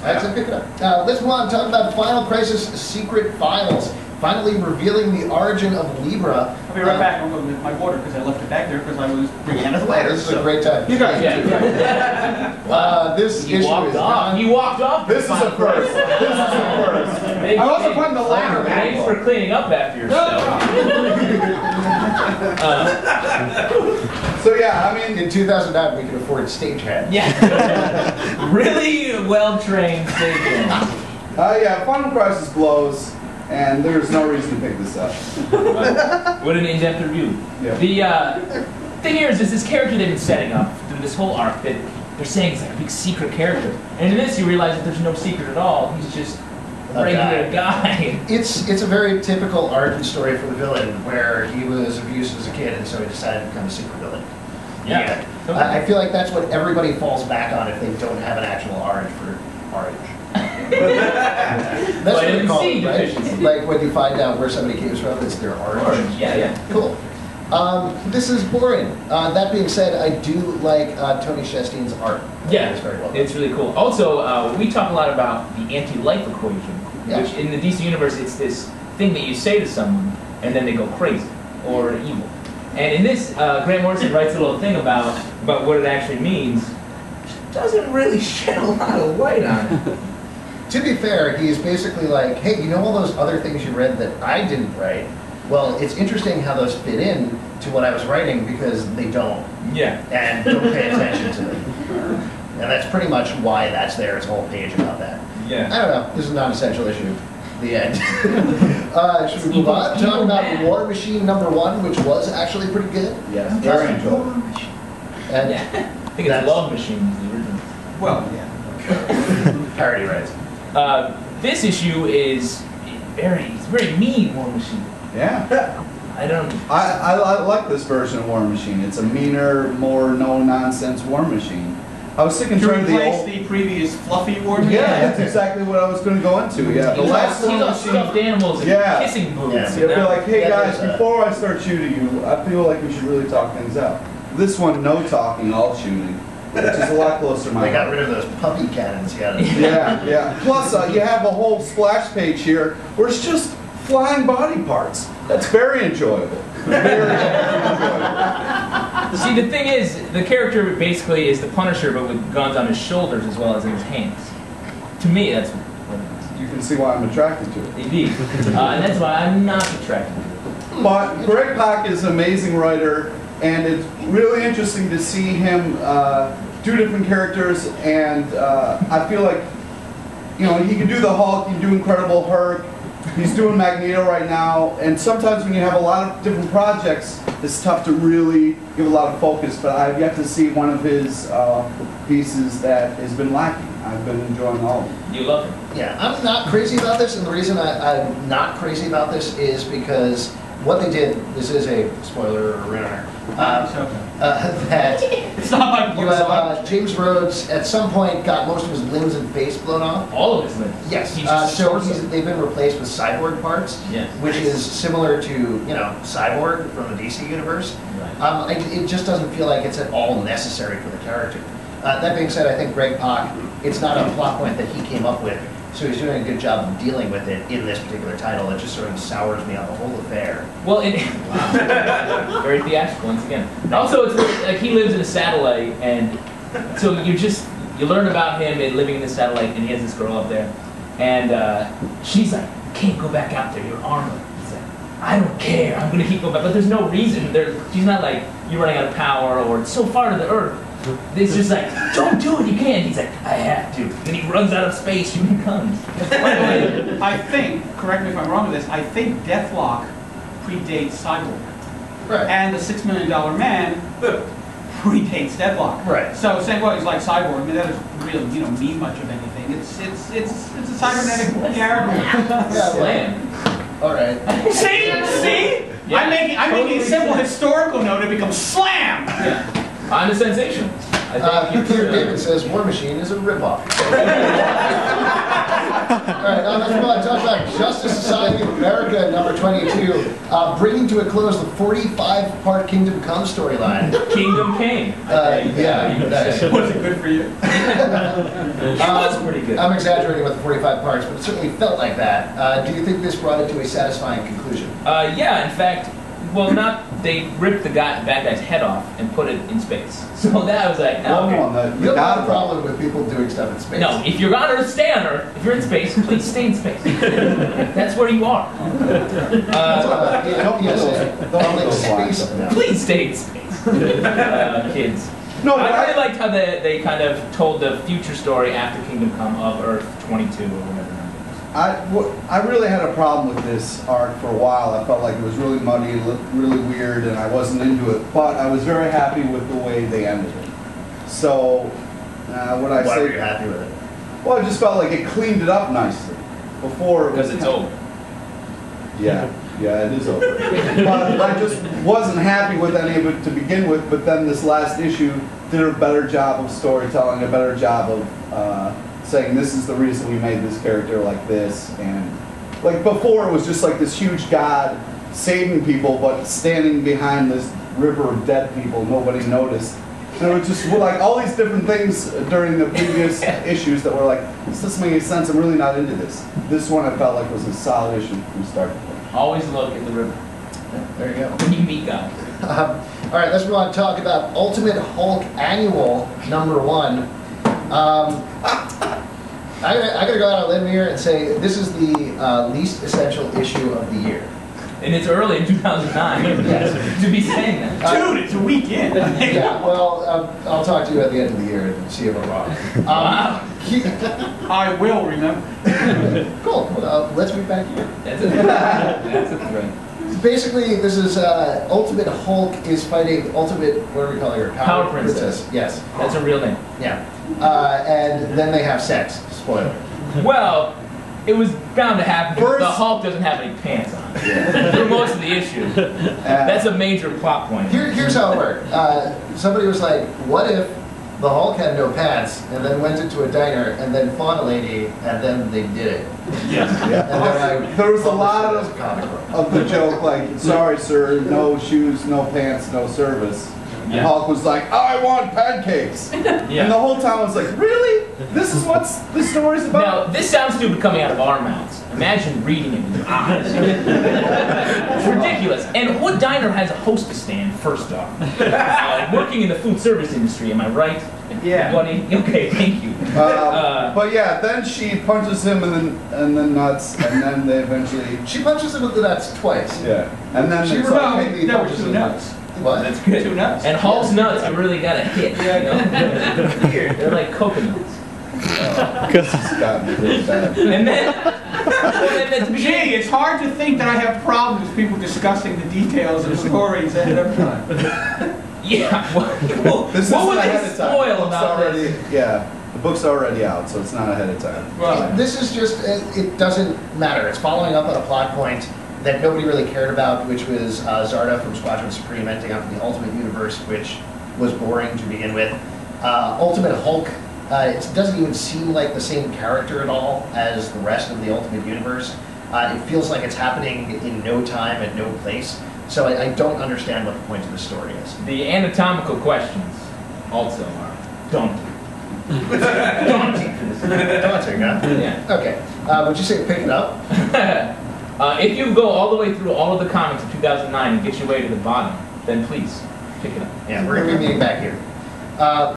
That's a pick it up. Let's move on and talk about Final Crisis Secret Files. Finally revealing the origin of Libra. I'll be right back. I'm going to get my water because I left it back there because I was bringing it later. This is a great time. You guys, this issue walked is off. You walked off. This is a first. This is a first. I wasn't putting the ladder back. Thanks for cleaning up after yourself. So yeah, I mean, in 2009 we could afford stagehands. Yeah. Really well-trained stagehand. yeah, Final Crisis blows, and there's no reason to pick this up. What an in-depth review. Yeah. The thing here is this character they've been setting up through this whole arc that they're saying is like a big secret character. And in this you realize that there's no secret at all. He's just a regular guy. It's a very typical origin story for the villain, where he was abused as a kid and so he decided to become a super villain. Yeah. I feel like that's what everybody falls back on if they don't have an actual orange for orange. That's what they call it, right? Like when you find out where somebody came from, it's their orange. Yeah. Cool. This is boring. That being said, I do like Tony Shestein's art. Yeah, it's very well. It's really cool. Also, we talk a lot about the anti-life equation, which in the DC universe, it's this thing that you say to someone, and then they go crazy or evil. And in this, Grant Morrison writes a little thing about what it actually means. Doesn't really shed a lot of light on it. To be fair, he's basically like, hey, you know all those other things you read that I didn't write? Well, it's interesting how those fit in to what I was writing because they don't. Yeah. And don't pay attention to them. And that's pretty much why that's there. It's a whole page about that. Yeah. I don't know. This is a non-essential issue. The end. Should we move on? Talk about War Machine #1, which was actually pretty good. Yes, very enjoyable. And I think it's Love Machine is the original. Well, yeah. Parody rights. This issue is very mean, War Machine. Yeah. I like this version of War Machine. It's a meaner, more no-nonsense War Machine. I was sick and tired of the old... the previous fluffy War Machine? Yeah, that's exactly what I was going to go into. Yeah, the last War Machine... stuffed animals and kissing booths. Yeah, so they're like, hey guys, before I start shooting you, I feel like we should really talk things out. This one, no talking, all shooting. Which is a lot closer to my They got rid of those puppy cannons. Yeah. Plus, you have a whole splash page here where it's just flying body parts. That's very enjoyable. Very enjoyable. See, the thing is, the character basically is the Punisher, but with guns on his shoulders as well as in his hands. To me, that's what it is. You can see why I'm attracted to it. Indeed. And that's why I'm not attracted to it. But Greg Pak is an amazing writer, and it's really interesting to see him do different characters, and I feel like, you know, he can do the Hulk, he can do Incredible Hulk, he's doing Magneto right now, and sometimes when you have a lot of different projects, it's tough to really give a lot of focus, but I've yet to see one of his pieces that has been lacking. I've been enjoying all of them. You love him? Yeah, I'm not crazy about this, and the reason I'm not crazy about this is because what they did, this is a spoiler runner, that it's not you have James Rhodes at some point got most of his limbs and face blown off. All of his limbs. Yes. So they've been replaced with cyborg parts, which is similar to, you know, Cyborg from the DC universe. Right. It just doesn't feel like it's at all necessary for the character. That being said, I think Greg Pak, it's not a plot point that he came up with, so he's doing a good job of dealing with it in this particular title. It just sort of sours me on the whole affair. Well, very theatrical once again. Also, it's like he lives in a satellite, and so you learn about him and living in this satellite, and he has this girl up there, and she's like, "You can't go back out there. You're armored." He's like, "I don't care. I'm gonna keep going back." But there's no reason. She's not like, "You're running out of power," or "It's so far to the Earth." It's just like, "Don't do it, you can't." He's like, "I have to." Then he runs out of space shooting guns. I think, correct me if I'm wrong with this, I think Deathlock predates Cyborg. Right. And the $6 Million Man predates Deathlock. Right. So saying, well, he's like Cyborg, I mean, that doesn't really, mean much of anything. It's a cybernetic character. Slam. All right. See? Yeah, I'm making a simple historical note, it becomes slam! Yeah. I'm a sensation. Peter David says War Machine is a ripoff. All right, let's move on and talk about Justice Society of America at number 22, bringing to a close the 45-part Kingdom Come storyline. Kingdom came. Yeah, nice. Was it good for you? It was pretty good. I'm exaggerating with the 45 parts, but it certainly felt like that. Do you think this brought it to a satisfying conclusion? Yeah, in fact, well, they ripped the bad guy's head off and put it in space. So that was like, Well, okay. on the You don't have a God problem with people doing stuff in space. No, if you're on Earth, stay on Earth. If you're in space, please stay in space. That's where you are. Please stay in space, kids. No, I really liked how they kind of told the future story after Kingdom Come of Earth 22 or whatever. I really had a problem with this arc for a while. I felt like it was really muddy, really weird, and I wasn't into it. But I was very happy with the way they ended it. So, Why were you happy with it? Well, I just felt like it cleaned it up nicely. Before it was Because it's over. Yeah, it is over. But I just wasn't happy with any of it to begin with. But then this last issue did a better job of storytelling, a better job of saying this is the reason we made this character like this. And like before, it was just like this huge god saving people, but standing behind this river of dead people, nobody noticed. And it was just like all these different things during the previous issues that were like, this doesn't make any sense. I'm really not into this. This one I felt like was a solid issue from start to finish. Always look at the river Yeah, there you go. when you meet God. All right, let's move on and talk about Ultimate Hulk Annual #1. I gotta go out on a limb here and say this is the least essential issue of the year. And it's early in 2009 to be saying that. Dude, it's a weekend. Yeah, well, I'll talk to you at the end of the year and see if I'm wrong. Wow. I will remember. Cool. Well, let's move back here. That's a threat. That's a threat. Basically, this is Ultimate Hulk is fighting Ultimate, what are we calling her? Power Princess. Yes. That's a real name. Yeah. And then they have sex. Spoiler. Well, it was bound to happen because First- the Hulk doesn't have any pants on for most of the issue. That's a major plot point. Here's how it worked. Somebody was like, what if the Hulk had no pants and then went into a diner and then fought a lady and then they did it? Yes. And then I There was a lot published it as a comic book. of the joke, like, sorry, sir, no shoes, no pants, no service. And Yeah. Hulk was like, I want pancakes. Yeah. And the whole time I was like, really? This is what this story's Now, about? this sounds stupid coming out of our mouths. Imagine reading it with your eyes. It's ridiculous. And what diner has a hostess stand, first off? Working in the food service industry, am I right? Yeah. Buddy? Okay, thank you. But yeah, then she punches him in the nuts, and then they eventually, She punches him with the nuts twice. yeah. And then She it's No, like, repeatedly that was punches two him. nuts. What? That's good. Two nuts. And Hulk's nuts are really got a hit. You know? Weird. They're like coconuts. this has gotten really bad. And then, at the Gee, beginning, it's hard to think that I have problems with people discussing the details of stories ahead of time. yeah. What This would isn't they ahead of time. spoil The book's about already, this? yeah, the book's already out, so it's not ahead of time. Well, This is just, it doesn't matter. It's following up on a plot point that nobody really cared about, which was Zarda from Squadron Supreme ending up in the Ultimate Universe, which was boring to begin with. Ultimate Hulk, it doesn't even seem like the same character at all as the rest of the Ultimate Universe. It feels like it's happening in no time and no place. So I don't understand what the point of the story is. The anatomical questions also are daunting. Daunting for this. Daunting, huh? Yeah. Okay. Would you say pick it up? If you go all the way through all of the comics of 2009 and get your way to the bottom, then please pick it up. Yeah, we're going to be meeting back here.